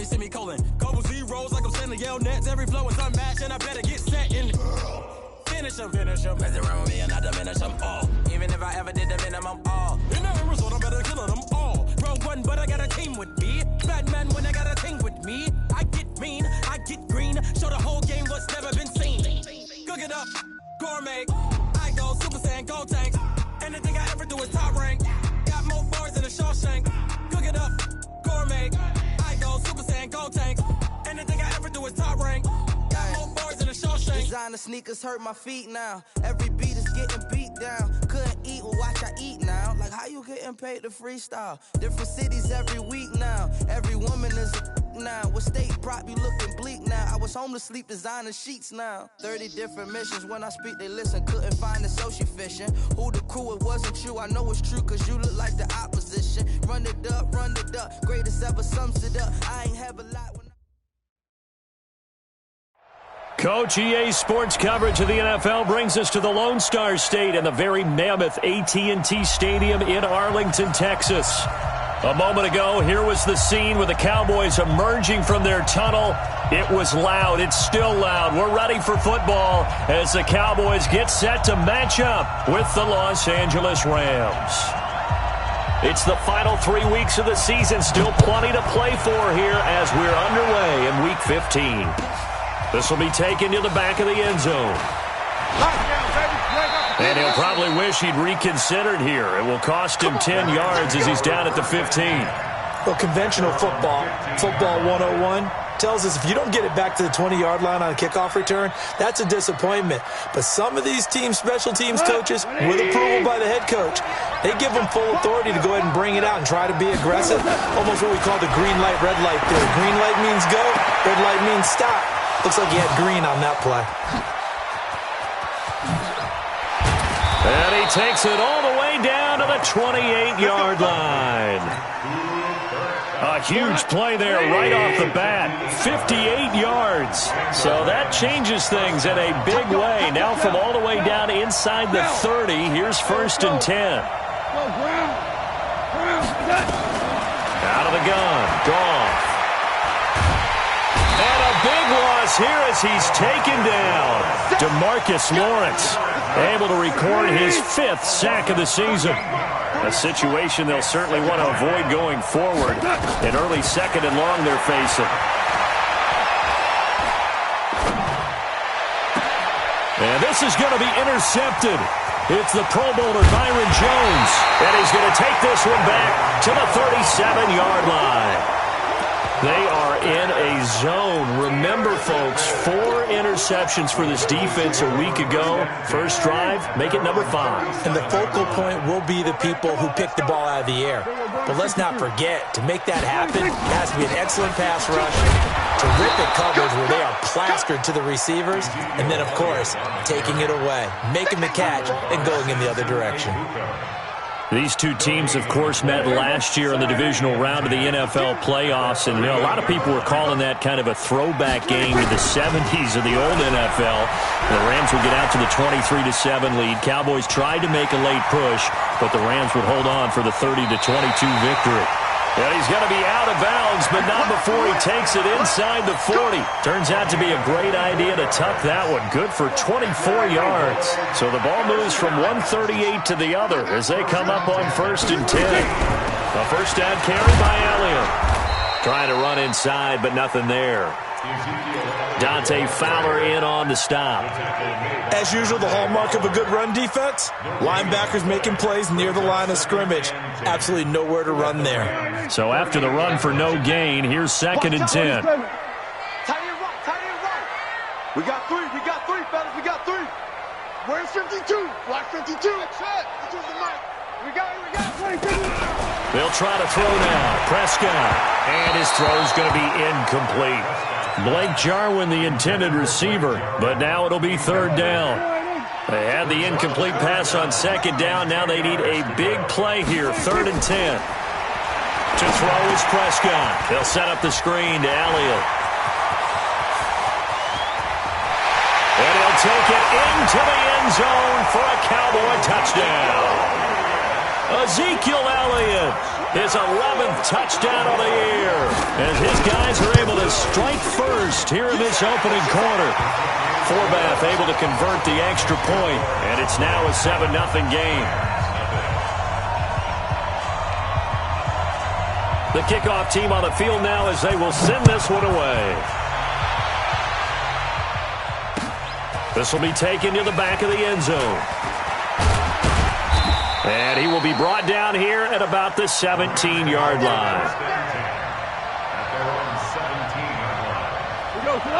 me semicolon. Couple zeros like I'm sending yell nets. Every flow is unmatched, and I better get set in. Finish them. Mess around with me and I diminish them all. Even if I ever did the minimum all. In the result, I'm better killing them all. Round one, but I got a team with me. Batman when I got a team with me. I get mean, I get green. Show the whole game what's never been seen. Cook it up, gourmet. I go Super Saiyan, gold tanks. Anything I ever do is top rank. Got more bars than a Shawshank. Cook it up, gourmet. I go Super Saiyan, gold tanks. Anything I ever do is top rank. Got more bars than a Shawshank. Designer sneakers hurt my feet now. Every beat is getting beat down. Couldn't eat, well watch I eat now. Like how you getting paid to freestyle? Different cities every week now. Every woman is a now. What state prop you looking bleak now? I was home to sleep designer sheets now. 30 different missions. When I speak they listen. Couldn't find the social fishing. Who the crew? It wasn't you. I know it's true cause you look like the opposition. Run it up. Greatest ever sums it up. I ain't have a lot when Coach, EA Sports coverage of the NFL brings us to the Lone Star State and the very mammoth AT&T Stadium in Arlington, Texas. A moment ago, here was the scene with the Cowboys emerging from their tunnel. It was loud. It's still loud. We're ready for football as the Cowboys get set to match up with the Los Angeles Rams. It's the final 3 weeks of the season. Still plenty to play for here as we're underway in Week 15. This will be taken to the back of the end zone. And he'll probably wish he'd reconsidered here. It will cost him 10 yards as he's down at the 15. Well, conventional football 101, tells us if you don't get it back to the 20-yard line on a kickoff return, that's a disappointment. But some of these special teams coaches, with approval by the head coach, they give them full authority to go ahead and bring it out and try to be aggressive. Almost what we call the green light, red light theory. Green light means go, red light means stop. Looks like he had green on that play. And he takes it all the way down to the 28-yard line. A huge play there right off the bat. 58 yards. So that changes things in a big way. Now from all the way down inside the 30, here's 1st and 10. Out of the gun. Goff. And a big loss here as he's taken down. DeMarcus Lawrence able to record his 5th sack of the season. A situation they'll certainly want to avoid going forward. An early 2nd and long they're facing. And this is going to be intercepted. It's the Pro Bowler Byron Jones. And he's going to take this one back to the 37-yard line. They are in a zone. Remember, folks, 4 interceptions for this defense a week ago. First drive, make it number 5. And the focal point will be the people who pick the ball out of the air. But let's not forget, to make that happen, it has to be an excellent pass rush, terrific coverage where they are plastered to the receivers, and then, of course, taking it away, making the catch, and going in the other direction. These two teams, of course, met last year in the divisional round of the NFL playoffs, and a lot of people were calling that kind of a throwback game to the 70s of the old NFL. The Rams would get out to the 23-7 lead. Cowboys tried to make a late push, but the Rams would hold on for the 30-22 victory. And he's going to be out of bounds, but not before he takes it inside the 40. Turns out to be a great idea to tuck that one. Good for 24 yards. So the ball moves from 138 to the other as they come up on 1st and 10. A first down carry by Elliott. Trying to run inside, but nothing there. Dante Fowler in on the stop. As usual, the hallmark of a good run defense, linebackers making plays near the line of scrimmage. Absolutely nowhere to run there. So after the run for no gain, here's 2nd and 10. Tight end right. We got three, fellas, we got 3. Where's 52? Watch 52. That's it. We got it. They'll try to throw now. Prescott. And his throw's going to be incomplete. Blake Jarwin, the intended receiver, but now it'll be 3rd down. They had the incomplete pass on 2nd down. Now they need a big play here, 3rd and 10. To throw is Prescott. They'll set up the screen to Elliott. And he'll take it into the end zone for a Cowboy touchdown. Ezekiel Elliott, his 11th touchdown of the year, as his guys are able strike first here in this opening quarter. Forbath able to convert the extra point, and it's now a 7-0 game. The kickoff team on the field now as they will send this one away. This will be taken to the back of the end zone. And he will be brought down here at about the 17-yard line.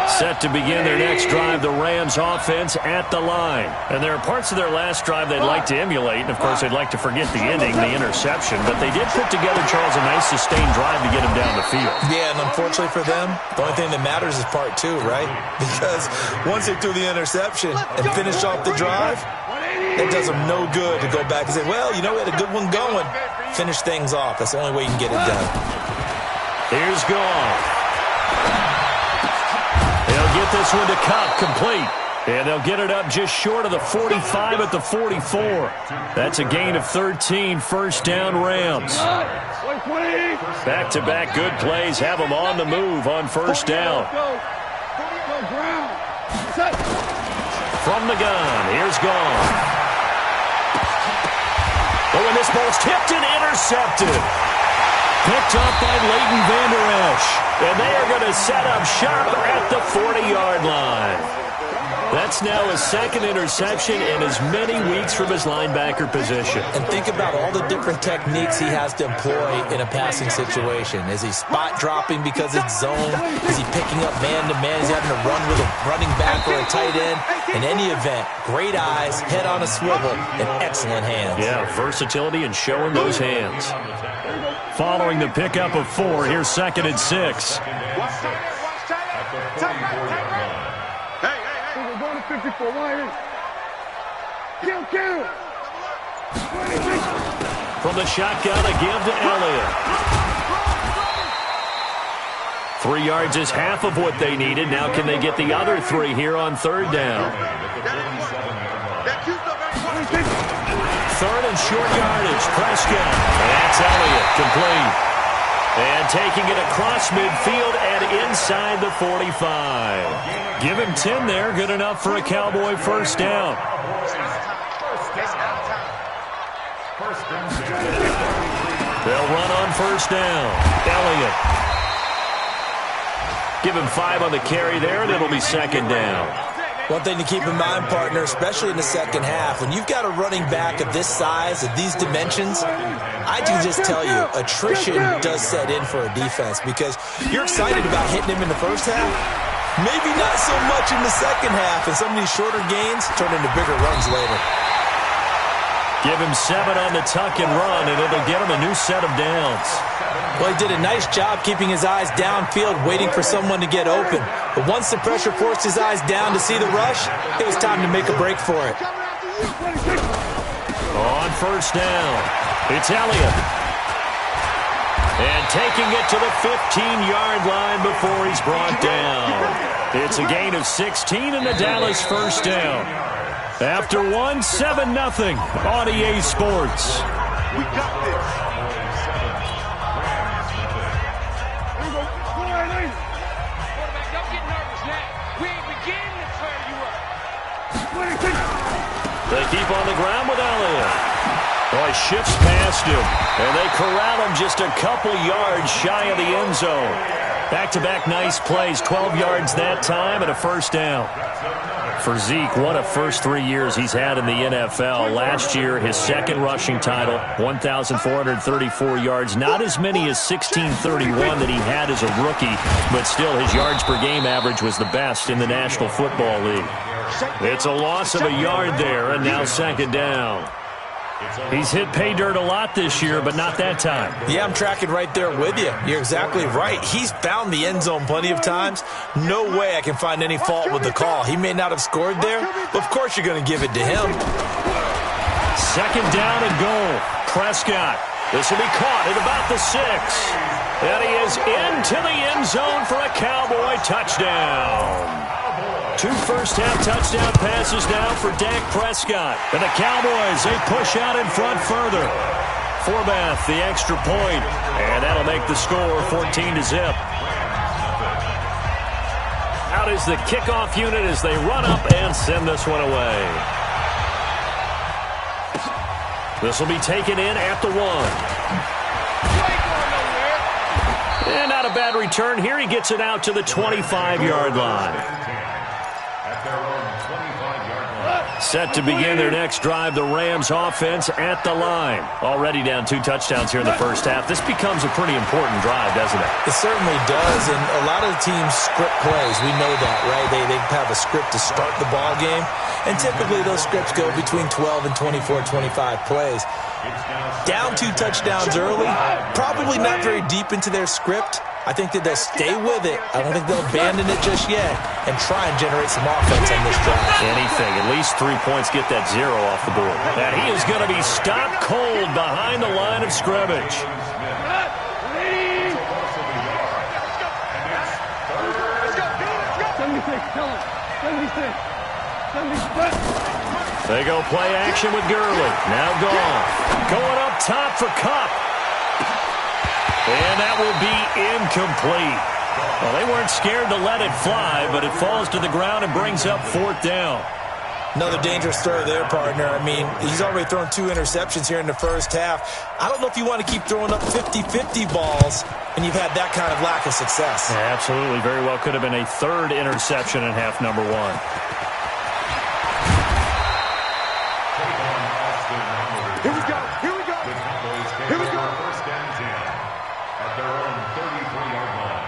Set to begin their next drive, the Rams offense at the line. And there are parts of their last drive they'd like to emulate. And, of course, they'd like to forget the ending, the interception. But they did put together, Charles, a nice sustained drive to get him down the field. Yeah, and unfortunately for them, the only thing that matters is part two, right? Because once they threw the interception and finished off the drive, it does them no good to go back and say, well, you know, we had a good one going. Finish things off. That's the only way you can get it done. Here's Goff. They'll get this one to Cup, complete. And they'll get it up just short of the 45 at the 44. That's a gain of 13, first down Rams. Back-to-back good plays have them on the move on first down. From the gun, here's Goff. Oh, and this ball's tipped and intercepted. Picked up by Leighton Vander Esch. And they are going to set up shop at the 40-yard line. That's now his second interception in as many weeks from his linebacker position. And think about all the different techniques he has to employ in a passing situation. Is he spot dropping because it's zone? Is he picking up man-to-man? Is he having to run with a running back or a tight end? In any event, great eyes, head on a swivel, and excellent hands. Yeah, versatility and showing those hands. Following the pickup of 4, here's 2nd and 6. We're going to 54. Kill. From the shotgun, a give to Elliott. 3 yards is half of what they needed. Now can they get the other 3 here on third down? Third and short yardage. Prescott. That's Elliott. Complete. And taking it across midfield and inside the 45. Give him 10 there. Good enough for a Cowboy first down. They'll run on first down. Elliott. Give him 5 on the carry there, and it'll be second down. One thing to keep in mind, partner, especially in the second half, when you've got a running back of this size, of these dimensions, I can just tell you, attrition does set in for a defense because you're excited about hitting him in the first half. Maybe not so much in the second half, and some of these shorter gains turn into bigger runs later. Give him 7 on the tuck and run, and it'll get him a new set of downs. Well, he did a nice job keeping his eyes downfield, waiting for someone to get open. But once the pressure forced his eyes down to see the rush, it was time to make a break for it. On first down, it's Elliott. And taking it to the 15-yard line before he's brought down. It's a gain of 16 and the Dallas first down. After 1, 7-0 on EA Sports. We got this. They keep on the ground with Elliott. Oh, he shifts past him. And they corral him just a couple yards shy of the end zone. Back-to-back nice plays, 12 yards that time and a first down. For Zeke, what a first 3 years he's had in the NFL. Last year, his second rushing title, 1,434 yards. Not as many as 1,631 that he had as a rookie, but still his yards per game average was the best in the National Football League. It's a loss of a yard there, and now second down. He's hit pay dirt a lot this year, but not that time. Yeah, I'm tracking right there with you. You're exactly right. He's found the end zone plenty of times. No way I can find any fault with the call. He may not have scored there, but of course you're going to give it to him. Second down and goal. Prescott. This will be caught at about the 6. And he is into the end zone for a Cowboy touchdown. 2 first-half touchdown passes now for Dak Prescott. And the Cowboys, they push out in front further. Forbath, the extra point. And that'll make the score 14-0. Out is the kickoff unit as they run up and send this one away. This will be taken in at the 1. And not a bad return here. He gets it out to the 25-yard line. Set to begin their next drive, the Rams offense at the line. Already down 2 touchdowns here in the first half. This becomes a pretty important drive, doesn't it? It certainly does, and a lot of the teams script plays. We know that, right? They have a script to start the ball game, and typically those scripts go between 12 and 24, 25 plays. Down 2 touchdowns early, probably not very deep into their script. I think that they'll stay with it. I don't think they'll abandon it just yet and try and generate some offense on this drive. Anything. At least 3 points, get that 0 off the board. And he is going to be stopped cold behind the line of scrimmage. They go play action with Gurley. Now Goff. Going up top for Kupp. And that will be incomplete. Well, they weren't scared to let it fly, but it falls to the ground and brings up 4th down. Another dangerous throw there, partner. I mean, he's already thrown 2 interceptions here in the first half. I don't know if you want to keep throwing up 50-50 balls and you've had that kind of lack of success. Yeah, absolutely. Very well could have been a 3rd interception in half number 1. Here we go. Here we go. Here we go. First down 10 at their own 33-yard line.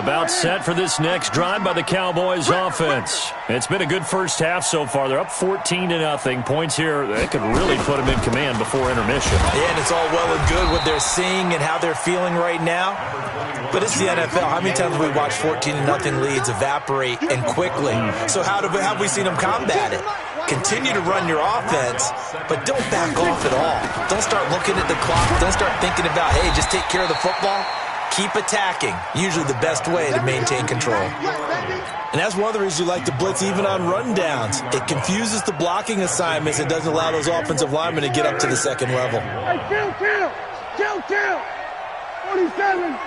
About set for this next drive by the Cowboys offense. It's been a good first half so far. They're up 14-0. Points here, they could really put them in command before intermission. Yeah, and it's all well and good what they're seeing and how they're feeling right now. But it's the NFL. How many times have we watched 14-0 leads evaporate and quickly? So how have we seen them combat it? Continue to run your offense, but don't back off at all. Don't start looking at the clock. Don't start thinking about, hey, just take care of the football. Keep attacking. Usually the best way to maintain control. And that's one of the reasons you like to blitz even on rundowns. It confuses the blocking assignments and doesn't allow those offensive linemen to get up to the second level. Hey, kill. 47.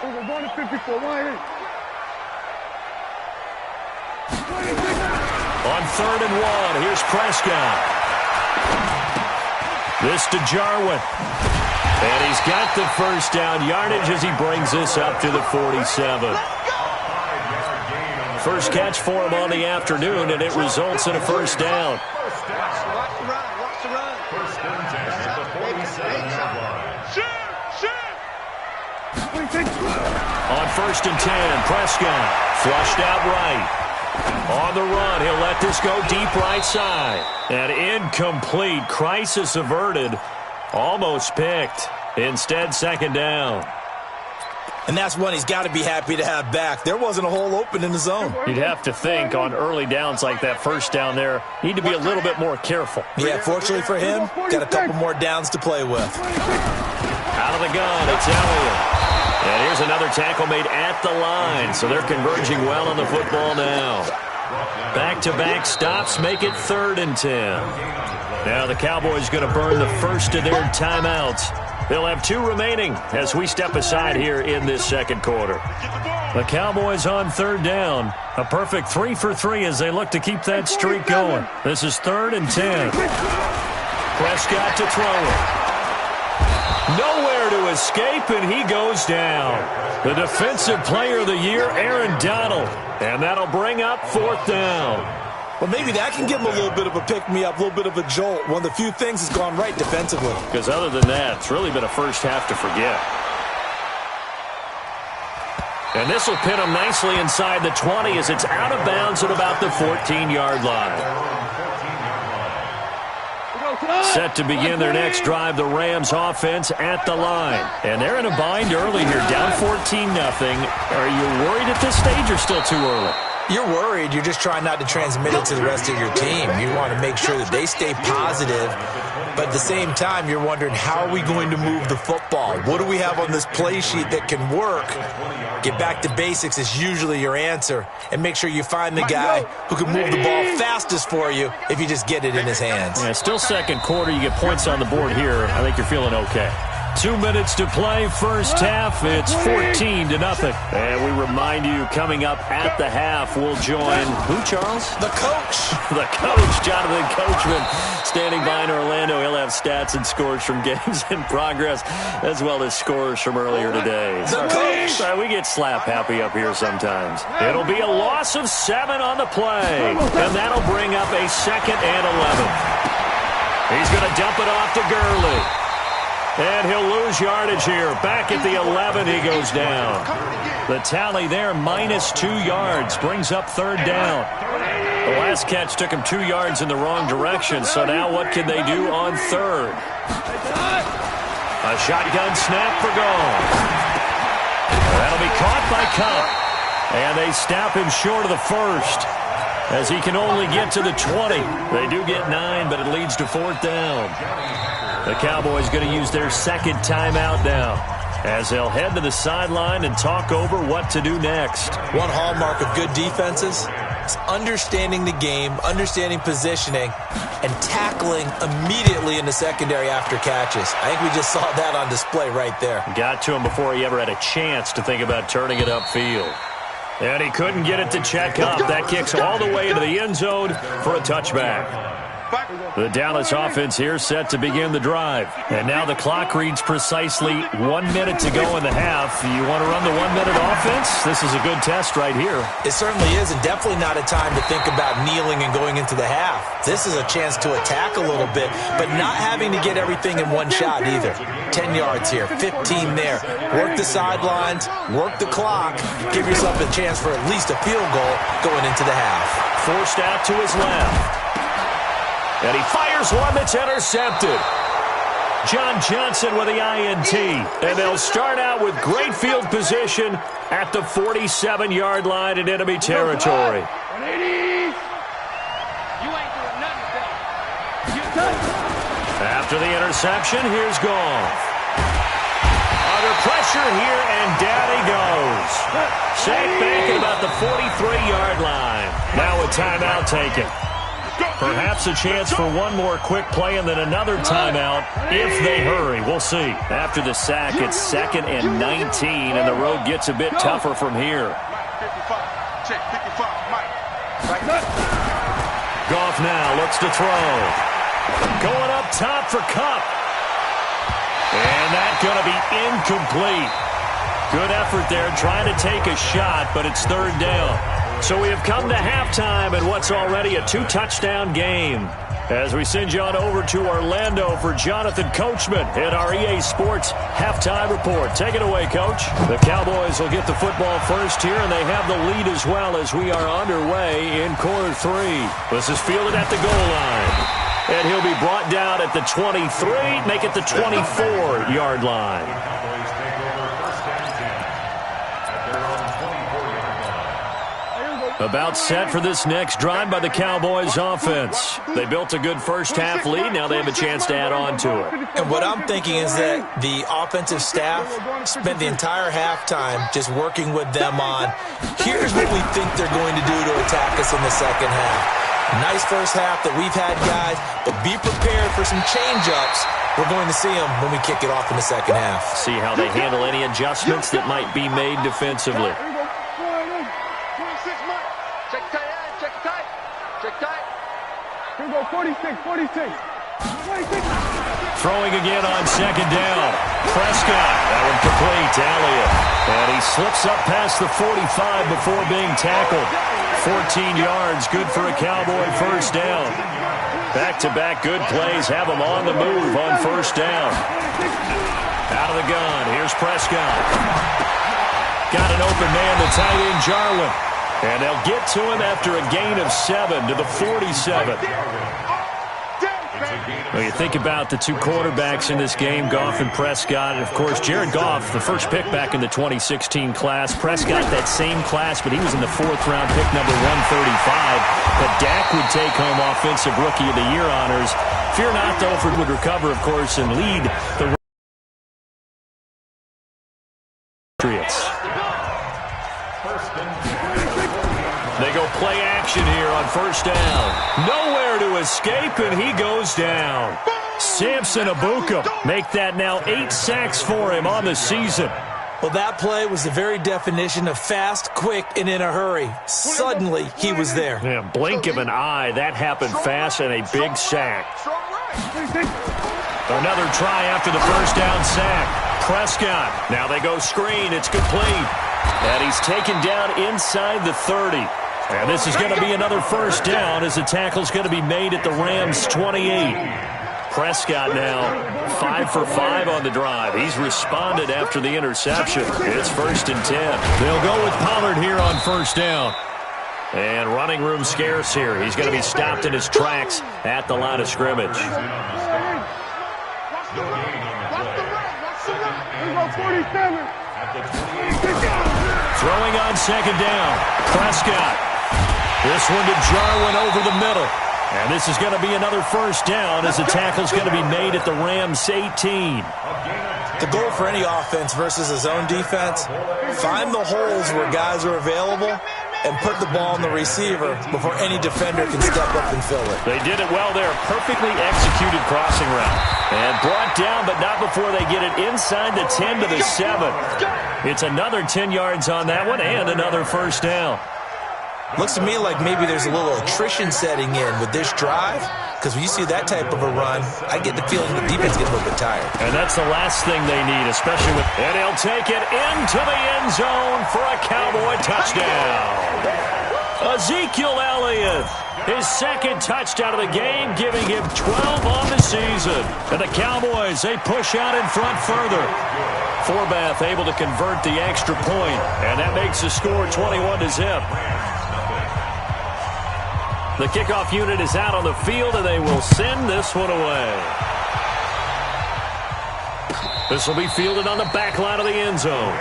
Over 154, right On 3rd and 1, here's Prescott. This to Jarwin. And he's got the first down yardage as he brings this up to the 47. First catch for him on the afternoon, and it results in a first down. Watch the run. First and 10 at the 47-yard line. Shoot! On 1st and 10, Prescott flushed out right. On the run, he'll let this go deep right side. And incomplete. Crisis averted. Almost picked. Instead, 2nd down. And that's one he's got to be happy to have back. There wasn't a hole open in the zone. You'd have to think on early downs like that first down there, need to be a little bit more careful. Yeah, fortunately for him, got a couple more downs to play with. Out of the gun, it's Elliott. And here's another tackle made at the line, so they're converging well on the football now. Back-to-back stops make it 3rd and 10. Now the Cowboys going to burn the first of their timeouts. They'll have 2 remaining as we step aside here in this second quarter. The Cowboys on 3rd down. A perfect 3 for 3 as they look to keep that streak going. This is 3rd and 10. Prescott to throw it. Nowhere to escape, and he goes down. The defensive player of the year, Aaron Donald. And that'll bring up 4th down. Well, maybe that can give him a little bit of a pick-me-up, a little bit of a jolt. One of the few things that's gone right defensively. Because other than that, it's really been a first half to forget. And this will pin him nicely inside the 20 as it's out of bounds at about the 14-yard line. Set to begin their next drive, the Rams offense at the line. And they're in a bind early here, down 14-0. Are you worried at this stage or still too early? You're worried. You're just trying not to transmit it to the rest of your team. You want to make sure that they stay positive. But at the same time, you're wondering, how are we going to move the football? What do we have on this play sheet that can work? Get back to basics is usually your answer. And make sure you find the guy who can move the ball fastest for you if you just get it in his hands. Yeah, still second quarter. You get points on the board here. I think you're feeling okay. 2 minutes to play, first half. It's 14-0. And we remind you, coming up at the half, we'll join who, Charles? The coach. The coach, Jonathan Coachman, standing by in Orlando. He'll have stats and scores from games in progress, as well as scores from earlier today. The coach. We get slap happy up here sometimes. It'll be a loss of 7 on the play, and that'll bring up a 2nd and 11. He's going to dump it off to Gurley. And he'll lose yardage here. Back at the 11, he goes down. The tally there, -2 yards, brings up 3rd down. The last catch took him 2 yards in the wrong direction, so now what can they do on 3rd? A shotgun snap for goal. That'll be caught by Cup. And they stop him short of the 1st, as he can only get to the 20. They do get 9, but it leads to 4th down. The Cowboys going to use their 2nd timeout now, as they'll head to the sideline and talk over what to do next. One hallmark of good defenses is understanding the game, understanding positioning, and tackling immediately in the secondary after catches. I think we just saw that on display right there. Got to him before he ever had a chance to think about turning it upfield. And he couldn't get it to check up. That kicks all the way into the end zone for a touchback. The Dallas offense here set to begin the drive. And now the clock reads precisely 1 minute to go in the half. You want to run the 1 minute offense? This is a good test right here. It certainly is, and definitely not a time to think about kneeling and going into the half. This is a chance to attack a little bit, but not having to get everything in one shot either. 10 yards here, 15 there. Work the sidelines, work the clock, give yourself a chance for at least a field goal going into the half. Forced out to his left. And he fires one that's intercepted. John Johnson with the INT. And they'll start out with great field position at the 47-yard line in enemy territory. After the interception, here's Goff. Under pressure here, and down he goes. Sacked back at about the 43-yard line. Now a timeout taken. Perhaps a chance for one more quick play and then another timeout if they hurry. We'll see. After the sack, it's 2nd and 19, and the road gets a bit tougher from here. Goff now looks to throw. Going up top for Cup. And that's going to be incomplete. Good effort there trying to take a shot, but it's 3rd down. So we have come to halftime in what's already a 2-touchdown game. As we send you on over to Orlando for Jonathan Coachman in our EA Sports Halftime Report. Take it away, Coach. The Cowboys will get the football first here, and they have the lead as well as we are underway in quarter 3. This is fielded at the goal line. And he'll be brought down at the 23, make it the 24-yard line. About set for this next drive by the Cowboys offense. They built a good first half lead. Now they have a chance to add on to it. And what I'm thinking is that the offensive staff spent the entire halftime just working with them on, here's what we think they're going to do to attack us in the second half. Nice first half that we've had, guys, but be prepared for some change-ups. We're going to see them when we kick it off in the second half. See how they handle any adjustments that might be made defensively. Here we go, 46. Throwing again on 2nd down. Prescott, that one complete to Elliott. And he slips up past the 45 before being tackled. 14 yards, good for a Cowboy first down. Back-to-back good plays have him on the move on first down. Out of the gun, here's Prescott. Got an open man, the tight end, Jarwin. And they'll get to him after a gain of 7 to the 47. Well, you think about the two quarterbacks in this game, Goff and Prescott. And, of course, Jared Goff, the first pick back in the 2016 class. Prescott, that same class, but he was in the 4th-round pick, number 135. But Dak would take home Offensive Rookie of the Year honors. Fear not, though, Ford would recover, of course, and lead the Patriots. They go play action here on first down. Nowhere to escape, and he goes down. Samson Ebukam make that now 8 sacks for him on the season. Well, that play was the very definition of fast, quick, and in a hurry. Suddenly, he was there. Yeah, blink of an eye, that happened fast, and a big sack. Another try after the first down sack. Prescott, now they go screen, it's complete. And he's taken down inside the 30. And this is going to be another first down as the tackle's going to be made at the Rams' 28. Prescott now 5 for 5 on the drive. He's responded after the interception. It's 1st and 10. They'll go with Pollard here on first down. And running room scarce here. He's going to be stopped in his tracks at the line of scrimmage. Throwing on second down. Prescott. This one to Jarwin over the middle. And this is going to be another first down as the tackle's going to be made at the Rams' 18. The goal for any offense versus a zone defense, find the holes where guys are available and put the ball on the receiver before any defender can step up and fill it. They did it well there. Perfectly executed crossing route. And brought down, but not before they get it inside the 10 to the 7. It's another 10 yards on that one and another first down. Looks to me like maybe there's a little attrition setting in with this drive, because when you see that type of a run, I get the feeling the defense gets a little bit tired. And that's the last thing they need, especially with... And he'll take it into the end zone for a Cowboy touchdown. Ezekiel Elliott, his second touchdown of the game, giving him 12 on the season. And the Cowboys, they push out in front further. Forbath able to convert the extra point, and that makes the score 21-0. The kickoff unit is out on the field, and they will send this one away. This will be fielded on the back line of the end zone.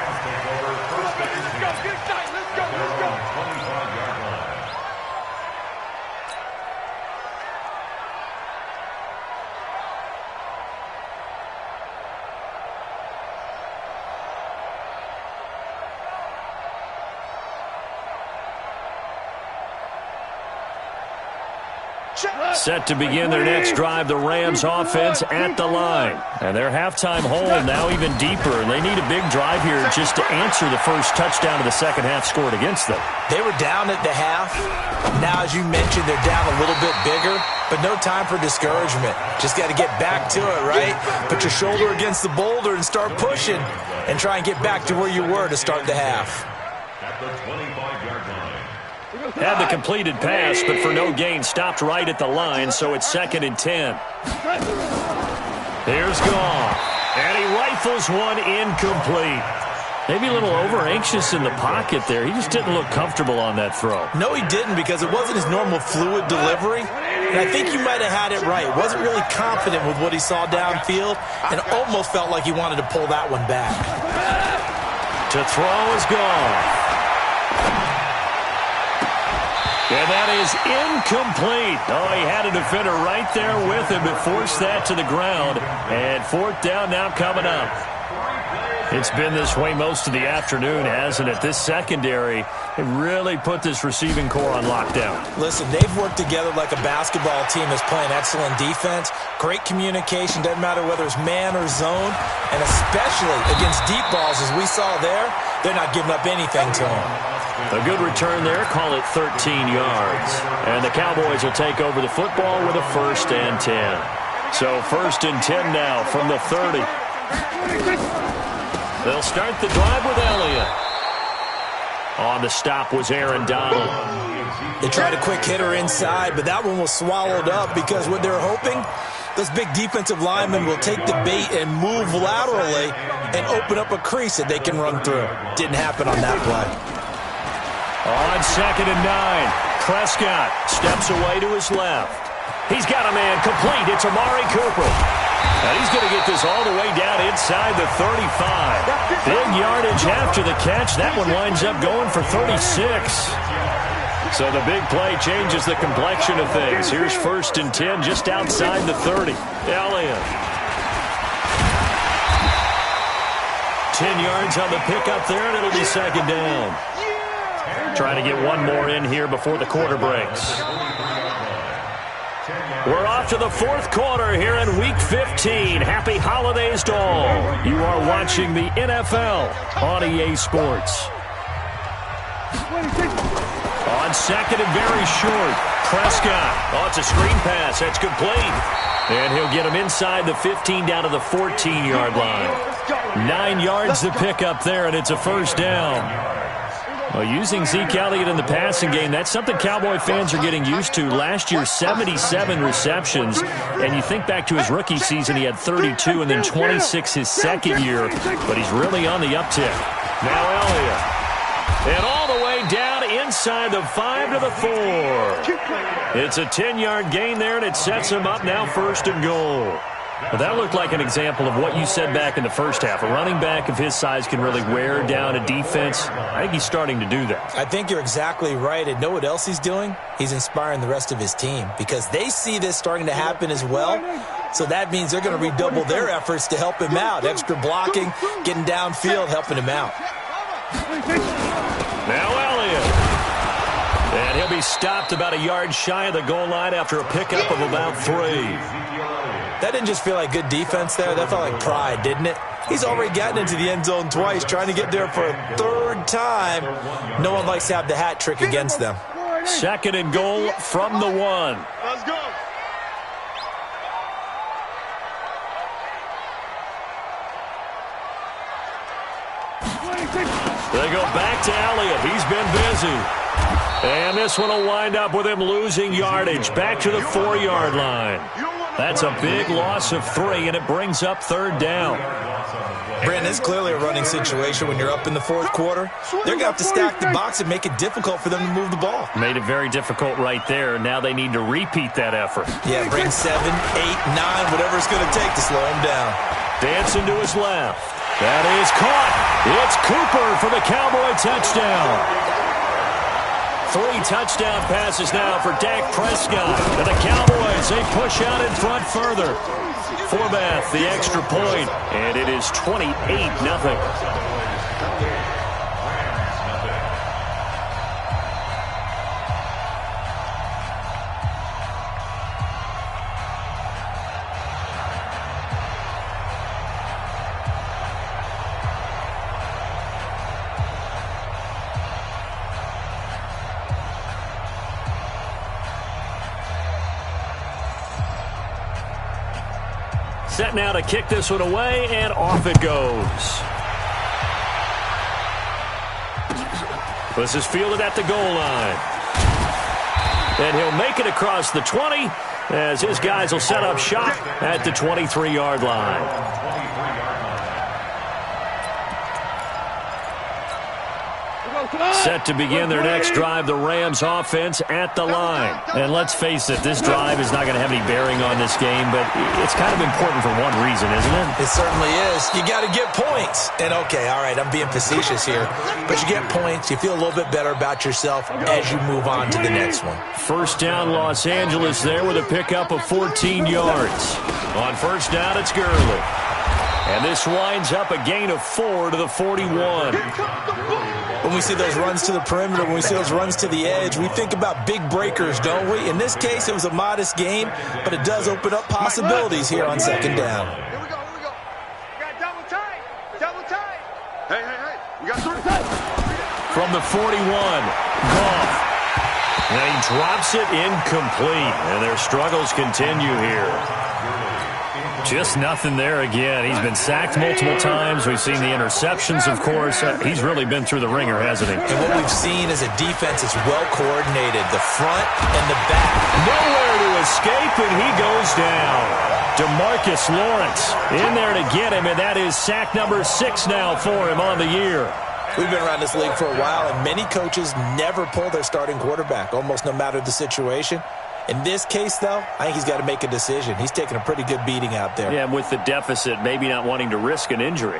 Set to begin their next drive, the Rams offense at the line. And their halftime hole now even deeper. And they need a big drive here just to answer the first touchdown of the second half scored against them. They were down at the half. Now, as you mentioned, they're down a little bit bigger, but no time for discouragement. Just got to get back to it, right? Put your shoulder against the boulder and start pushing and try and get back to where you were to start the half. At the 25-yard line. Had the completed pass, but for no gain, stopped right at the line, so it's 2nd and 10. Here's Goff, and he rifles one incomplete. Maybe a little over-anxious in the pocket there. He just didn't look comfortable on that throw. No, he didn't, because it wasn't his normal fluid delivery. And I think you might have had it right. Wasn't really confident with what he saw downfield and almost felt like he wanted to pull that one back. To throw is Goff. And that is incomplete. Oh, he had a defender right there with him to force that to the ground. And 4th down now coming up. It's been this way most of the afternoon, hasn't it? This secondary, it really put this receiving core on lockdown. Listen, they've worked together like a basketball team that's playing excellent defense. Great communication, doesn't matter whether it's man or zone. And especially against deep balls, as we saw there, they're not giving up anything to them. A good return there, call it 13 yards. And the Cowboys will take over the football with a 1st and 10. So 1st and 10 now from the 30. They'll start the drive with Elliott. On the stop was Aaron Donald. They tried a quick hitter inside, but that one was swallowed up because what they're hoping, those big defensive linemen will take the bait and move laterally and open up a crease that they can run through. Didn't happen on that play. On 2nd and 9, Prescott steps away to his left. He's got a man complete. It's Amari Cooper. And he's going to get this all the way down inside the 35. Big yardage after the catch. That one winds up going for 36. So the big play changes the complexion of things. Here's 1st and 10 just outside the 30. Elliott. 10 yards on the pickup there, and it'll be 2nd down. Trying to get one more in here before the quarter breaks. We're off off to the fourth quarter here in Week 15. Happy holidays to all. You are watching the NFL on EA Sports. On second and very short, Prescott. Oh, it's a screen pass. That's complete. And he'll get him inside the 15 down to the 14-yard line. 9 yards to pick up there, and it's a first down. Well, using Zeke Elliott in the passing game, that's something Cowboy fans are getting used to. Last year, 77 receptions. And you think back to his rookie season, he had 32 and then 26 his second year. But he's really on the uptick. Now Elliott. And all the way down inside the 5 to the 4. It's a 10-yard gain there, and it sets him up now first and goal. Well, that looked like an example of what you said back in the first half. A running back of his size can really wear down a defense. I think he's starting to do that. I think you're exactly right. And know what else he's doing? He's inspiring the rest of his team because they see this starting to happen as well. So that means they're going to redouble their efforts to help him out. Extra blocking, getting downfield, helping him out. Now Elliott. And he'll be stopped about a yard shy of the goal line after a pickup of about 3. That didn't just feel like good defense there. That felt like pride, didn't it? He's already gotten into the end zone twice, trying to get there for a third time. No one likes to have the hat trick against them. Second and goal from the 1. Let's go. They go back to Elliott. He's been busy. And this one will wind up with him losing yardage. Back to the 4-yard line. That's a big loss of 3, and it brings up third down. Brandon, it's clearly a running situation when you're up in the fourth quarter. They're going to have to stack the box and make it difficult for them to move the ball. Made it very difficult right there. Now they need to repeat that effort. Yeah, bring 7, 8, 9, whatever it's going to take to slow him down. Dancing to his left. That is caught. It's Cooper for the Cowboy touchdown. 3 touchdown passes now for Dak Prescott. And the Cowboys, they push out in front further. Forbath, the extra point, and it is 28-0. Set now to kick this one away, and off it goes. This is fielded at the goal line. And he'll make it across the 20 as his guys will set up shop at the 23-yard line. Set to begin their next drive, the Rams offense at the line. And let's face it, this drive is not going to have any bearing on this game, but it's kind of important for one reason, isn't it? It certainly is. You got to get points. And okay, all right, I'm being facetious here, but you get points, you feel a little bit better about yourself as you move on to the next one. First down, Los Angeles there with a pickup of 14 yards. On first down, it's Gurley. And this winds up a gain of 4 to the 41. When we see those runs to the perimeter, when we see those runs to the edge, we think about big breakers, don't we? In this case, it was a modest game, but it does open up possibilities here on second down. Here we go, here we go. We got double tight. Double tight. Hey, hey, hey. We got double tight. From the 41, Goff. And he drops it incomplete. And their struggles continue here. Just nothing there again. He's been sacked multiple times. We've seen the interceptions, of course. He's really been through the ringer, hasn't he? And what we've seen is a defense that's well coordinated, the front and the back. Nowhere to escape, and he goes down. DeMarcus Lawrence in there to get him, and that is sack number 6 now for him on the year. We've been around this league for a while, and many coaches never pull their starting quarterback, almost no matter the situation. In this case, though, I think he's got to make a decision. He's taking a pretty good beating out there. Yeah, with the deficit, maybe not wanting to risk an injury.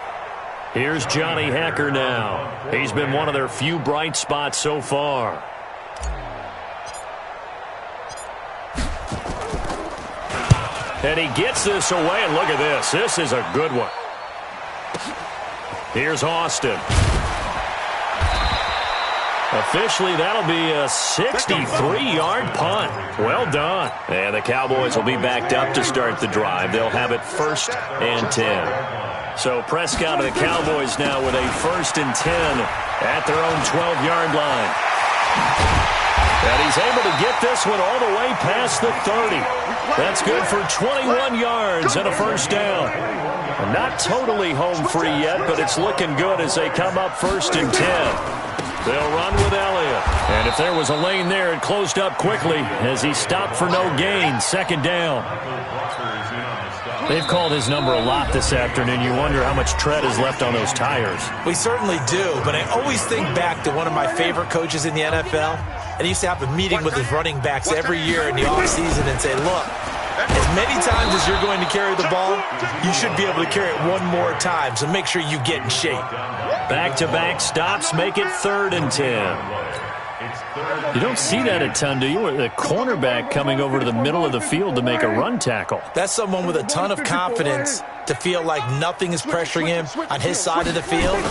Here's Johnny Hacker now. He's been one of their few bright spots so far. And he gets this away, and look at this. This is a good one. Here's Austin. Officially, that'll be a 63-yard punt. Well done. And the Cowboys will be backed up to start the drive. They'll have it 1st and 10. So Prescott and the Cowboys now with a 1st and 10 at their own 12-yard line. And he's able to get this one all the way past the 30. That's good for 21 yards and a 1st down. Not totally home free yet, but it's looking good as they come up 1st and 10. They'll run with Elliott. And if there was a lane there, it closed up quickly as he stopped for no gain. 2nd down. They've called his number a lot this afternoon. You wonder how much tread is left on those tires. We certainly do, but I always think back to one of my favorite coaches in the NFL. And he used to have a meeting with his running backs every year in the offseason and say, look, as many times as you're going to carry the ball, you should be able to carry it one more time, so make sure you get in shape. Back-to-back stops make it 3rd and 10. You don't see that a ton, do you? The cornerback coming over to the middle of the field to make a run tackle. That's someone with a ton of confidence to feel like nothing is pressuring him on his side of the field.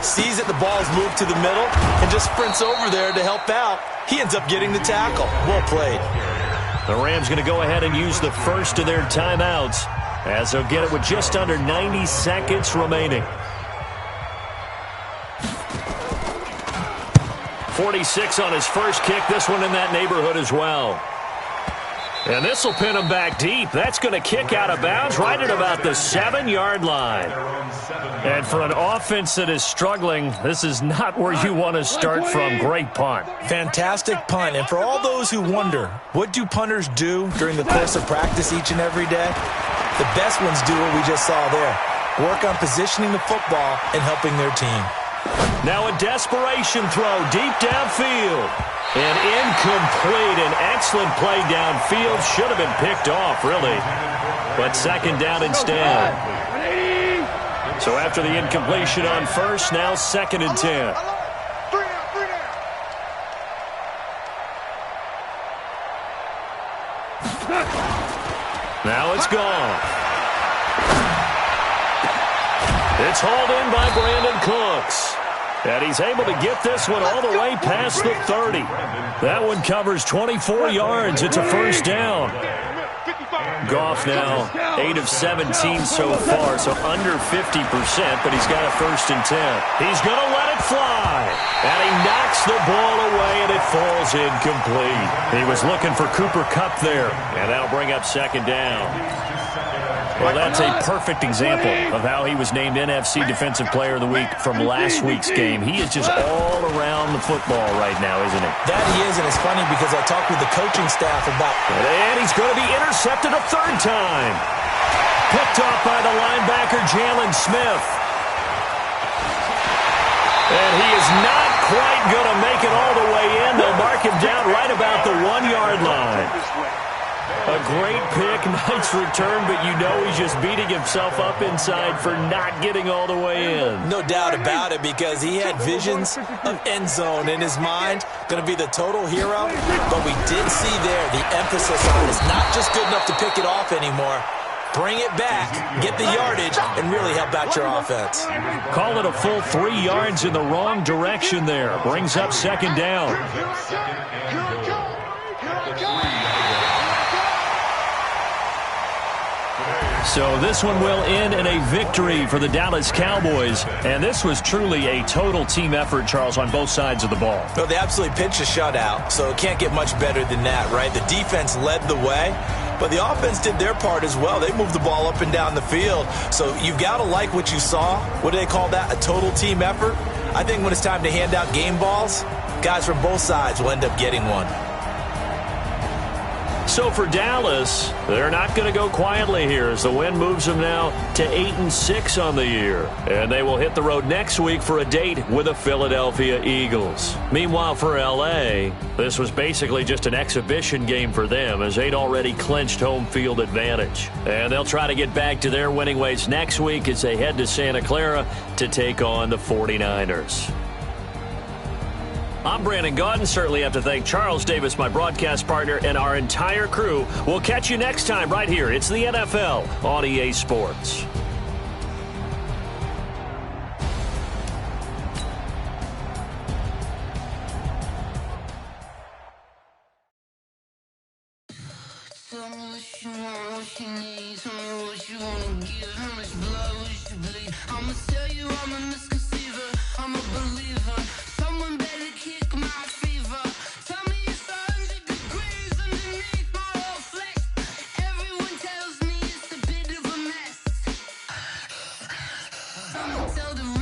Sees that the ball's moved to the middle and just sprints over there to help out. He ends up getting the tackle. Well played. The Rams going to go ahead and use the first of their timeouts as they'll get it with just under 90 seconds remaining. 46 on his first kick. This one in that neighborhood as well. And this will pin him back deep. That's going to kick out of bounds right at about the 7-yard line. And for an offense that is struggling, this is not where you want to start from. Great punt. Fantastic punt. And for all those who wonder, what do punters do during the course of practice each and every day? The best ones do what we just saw there. Work on positioning the football and helping their team. Now a desperation throw deep downfield. And incomplete. An excellent play downfield. Should have been picked off, really. But 2nd down instead. So after the incompletion on first, now 2nd and 10. Now it's gone. It's hauled in by Brandon Cooks. And he's able to get this one all the way past the 30. That one covers 24 yards. It's a 1st down. Goff now 8 of 17 so far, so under 50%, but he's got a 1st and 10. He's going to let it fly. And he knocks the ball away, and it falls incomplete. He was looking for Cooper Kupp there, and that'll bring up 2nd down. Well, that's a perfect example of how he was named NFC Defensive Player of the Week from last week's game. He is just all around the football right now, isn't he? That he is, and it's funny because I talked with the coaching staff about... And he's going to be intercepted a 3rd time. Picked off by the linebacker, Jalen Smith. And he is not quite going to make it all the way in. They'll mark him down right about the 1-yard line. A great pick, nice return, but you know he's just beating himself up inside for not getting all the way in. No doubt about it, because he had visions of end zone in his mind. Going to be the total hero, but we did see there the emphasis on it's not just good enough to pick it off anymore. Bring it back, get the yardage, and really help out your offense. Call it a full 3 yards in the wrong direction there. Brings up 2nd down. So this one will end in a victory for the Dallas Cowboys. And this was truly a total team effort, Charles, on both sides of the ball. Well, they absolutely pitched a shutout, so it can't get much better than that, right? The defense led the way, but the offense did their part as well. They moved the ball up and down the field. So you've got to like what you saw. What do they call that? A total team effort? I think when it's time to hand out game balls, guys from both sides will end up getting one. So for Dallas, they're not going to go quietly here as the win moves them now to 8-6 on the year. And they will hit the road next week for a date with the Philadelphia Eagles. Meanwhile, for L.A., this was basically just an exhibition game for them as they'd already clinched home field advantage. And they'll try to get back to their winning ways next week as they head to Santa Clara to take on the 49ers. I'm Brandon Gaudin. Certainly have to thank Charles Davis, my broadcast partner, and our entire crew. We'll catch you next time right here. It's the NFL on EA Sports. Tell me what you want, what you need. Tell me what you wanna give. How much blood would you bleed? I'ma tell you I'm a misconceiver. I'm a believer. Someone better kick my fever. Tell me it's 100 degrees underneath my whole flesh. Everyone tells me it's a bit of a mess. I'ma tell the